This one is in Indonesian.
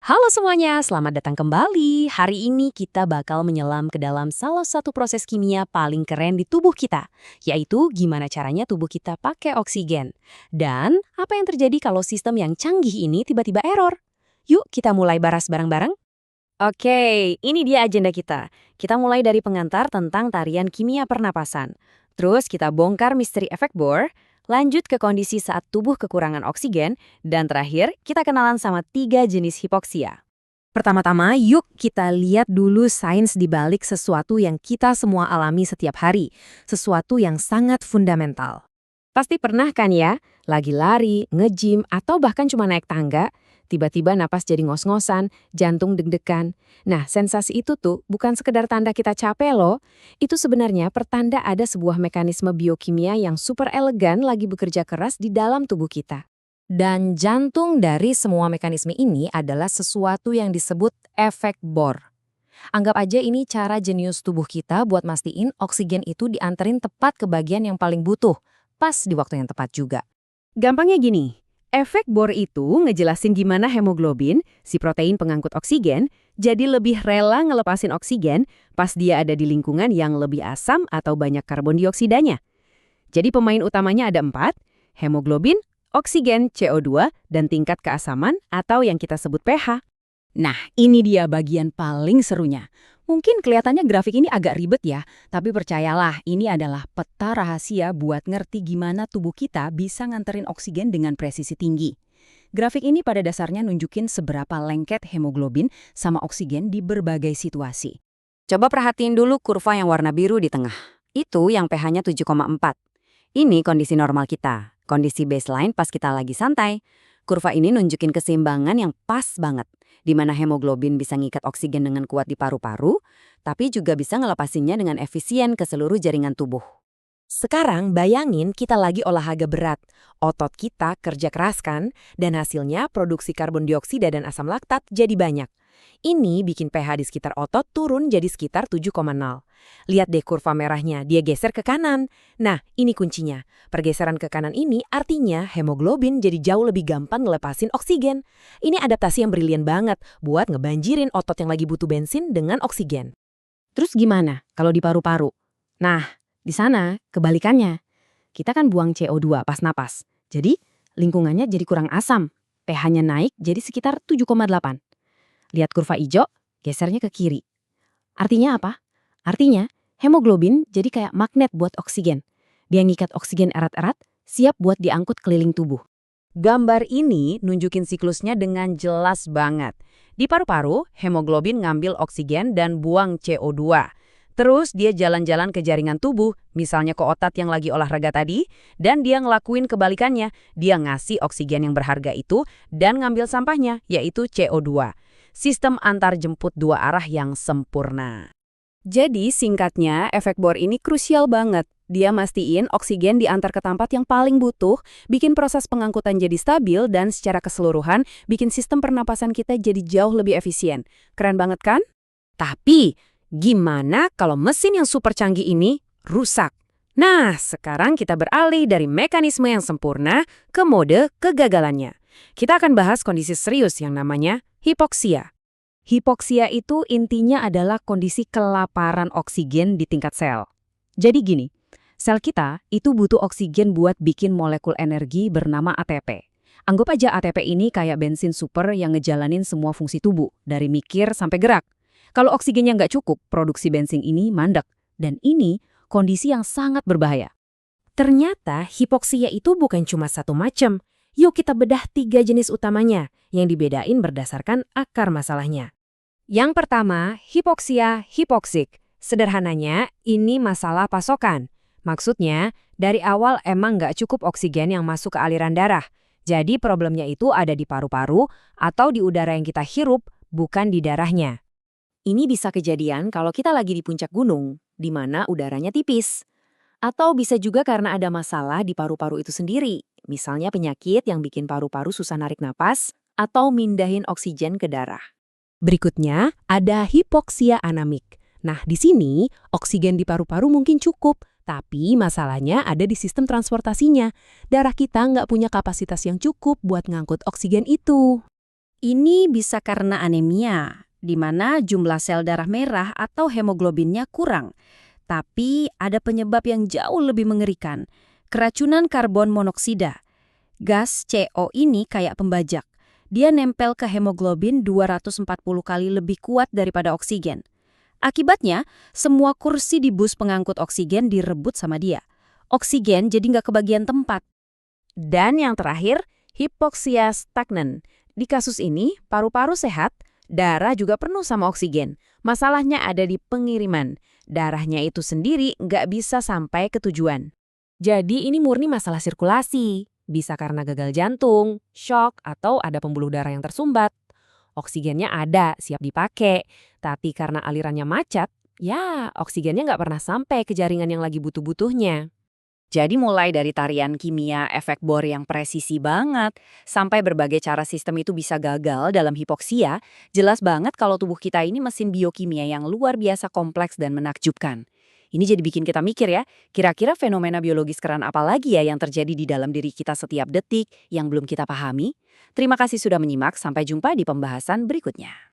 Halo semuanya, selamat datang kembali. Hari ini kita bakal menyelam ke dalam salah satu proses kimia paling keren di tubuh kita, yaitu gimana caranya tubuh kita pakai oksigen. Dan apa yang terjadi kalau sistem yang canggih ini tiba-tiba error? Yuk kita mulai bahas bareng-bareng. Oke, ini dia agenda kita. Kita mulai dari pengantar tentang tarian kimia pernapasan. Terus kita bongkar misteri efek Bohr, lanjut ke kondisi saat tubuh kekurangan oksigen, dan terakhir kita kenalan sama 3 jenis hipoksia. Pertama-tama, yuk kita lihat dulu sains di balik sesuatu yang kita semua alami setiap hari, sesuatu yang sangat fundamental. Pasti pernah kan ya, lagi lari, nge-gym, atau bahkan cuma naik tangga, tiba-tiba napas jadi ngos-ngosan, jantung deg-degan. Nah, sensasi itu tuh bukan sekedar tanda kita capek loh. Itu sebenarnya pertanda ada sebuah mekanisme biokimia yang super elegan lagi bekerja keras di dalam tubuh kita. Dan jantung dari semua mekanisme ini adalah sesuatu yang disebut efek Bohr. Anggap aja ini cara jenius tubuh kita buat mastiin oksigen itu dianterin tepat ke bagian yang paling butuh, pas di waktu yang tepat juga. Gampangnya gini. Efek Bohr itu ngejelasin gimana hemoglobin, si protein pengangkut oksigen, jadi lebih rela ngelepasin oksigen pas dia ada di lingkungan yang lebih asam atau banyak karbon dioksidanya. Jadi pemain utamanya ada 4, hemoglobin, oksigen, CO2, dan tingkat keasaman atau yang kita sebut pH. Nah, ini dia bagian paling serunya. Mungkin kelihatannya grafik ini agak ribet ya, tapi percayalah ini adalah peta rahasia buat ngerti gimana tubuh kita bisa nganterin oksigen dengan presisi tinggi. Grafik ini pada dasarnya nunjukin seberapa lengket hemoglobin sama oksigen di berbagai situasi. Coba perhatiin dulu kurva yang warna biru di tengah. Itu yang pH-nya 7,4. Ini kondisi normal kita, kondisi baseline pas kita lagi santai. Kurva ini nunjukin keseimbangan yang pas banget, di mana hemoglobin bisa ngikat oksigen dengan kuat di paru-paru, tapi juga bisa ngelepasinnya dengan efisien ke seluruh jaringan tubuh. Sekarang bayangin kita lagi olahraga berat, otot kita kerja keras kan, dan hasilnya produksi karbon dioksida dan asam laktat jadi banyak. Ini bikin pH di sekitar otot turun jadi sekitar 7,0. Lihat deh kurva merahnya, dia geser ke kanan. Nah, ini kuncinya. Pergeseran ke kanan ini artinya hemoglobin jadi jauh lebih gampang ngelepasin oksigen. Ini adaptasi yang brilian banget buat ngebanjirin otot yang lagi butuh bensin dengan oksigen. Terus gimana kalau di paru-paru? Nah, di sana kebalikannya. Kita kan buang CO2 pas napas. Jadi, lingkungannya jadi kurang asam. pH-nya naik jadi sekitar 7,8. Lihat kurva hijau, gesernya ke kiri. Artinya apa? Artinya, hemoglobin jadi kayak magnet buat oksigen. Dia ngikat oksigen erat-erat, siap buat diangkut keliling tubuh. Gambar ini nunjukin siklusnya dengan jelas banget. Di paru-paru, hemoglobin ngambil oksigen dan buang CO2. Terus dia jalan-jalan ke jaringan tubuh, misalnya ke otot yang lagi olahraga tadi, dan dia ngelakuin kebalikannya. Dia ngasih oksigen yang berharga itu dan ngambil sampahnya, yaitu CO2. Sistem antar jemput dua arah yang sempurna. Jadi singkatnya, efek Bohr ini krusial banget. Dia mastiin oksigen diantar ke tempat yang paling butuh, bikin proses pengangkutan jadi stabil, dan secara keseluruhan bikin sistem pernapasan kita jadi jauh lebih efisien. Keren banget kan? Tapi, gimana kalau mesin yang super canggih ini rusak? Nah, sekarang kita beralih dari mekanisme yang sempurna ke mode kegagalannya. Kita akan bahas kondisi serius yang namanya hipoksia. Hipoksia itu intinya adalah kondisi kelaparan oksigen di tingkat sel. Jadi gini, sel kita itu butuh oksigen buat bikin molekul energi bernama ATP. Anggap aja ATP ini kayak bensin super yang ngejalanin semua fungsi tubuh, dari mikir sampai gerak. Kalau oksigennya nggak cukup, produksi bensin ini mandek. Dan ini kondisi yang sangat berbahaya. Ternyata hipoksia itu bukan cuma satu macam. Yuk kita bedah 3 jenis utamanya yang dibedain berdasarkan akar masalahnya. Yang pertama, hipoksia hipoksik. Sederhananya, ini masalah pasokan. Maksudnya, dari awal emang nggak cukup oksigen yang masuk ke aliran darah. Jadi problemnya itu ada di paru-paru atau di udara yang kita hirup, bukan di darahnya. Ini bisa kejadian kalau kita lagi di puncak gunung, di mana udaranya tipis. Atau bisa juga karena ada masalah di paru-paru itu sendiri. Misalnya penyakit yang bikin paru-paru susah narik napas atau mindahin oksigen ke darah. Berikutnya, ada hipoksia anamik. Nah, di sini oksigen di paru-paru mungkin cukup, tapi masalahnya ada di sistem transportasinya. Darah kita nggak punya kapasitas yang cukup buat ngangkut oksigen itu. Ini bisa karena anemia, di mana jumlah sel darah merah atau hemoglobinnya kurang. Tapi ada penyebab yang jauh lebih mengerikan, keracunan karbon monoksida. Gas CO ini kayak pembajak. Dia nempel ke hemoglobin 240 kali lebih kuat daripada oksigen. Akibatnya, semua kursi di bus pengangkut oksigen direbut sama dia. Oksigen jadi nggak kebagian tempat. Dan yang terakhir, hipoksia stagnan. Di kasus ini, paru-paru sehat, darah juga penuh sama oksigen. Masalahnya ada di pengiriman. Darahnya itu sendiri nggak bisa sampai ke tujuan. Jadi ini murni masalah sirkulasi. Bisa karena gagal jantung, shock, atau ada pembuluh darah yang tersumbat. Oksigennya ada, siap dipakai. Tapi karena alirannya macet, ya oksigennya nggak pernah sampai ke jaringan yang lagi butuh-butuhnya. Jadi mulai dari tarian kimia efek Bohr yang presisi banget, sampai berbagai cara sistem itu bisa gagal dalam hipoksia, jelas banget kalau tubuh kita ini mesin biokimia yang luar biasa kompleks dan menakjubkan. Ini jadi bikin kita mikir ya, kira-kira fenomena biologis keren apa lagi ya yang terjadi di dalam diri kita setiap detik yang belum kita pahami? Terima kasih sudah menyimak, sampai jumpa di pembahasan berikutnya.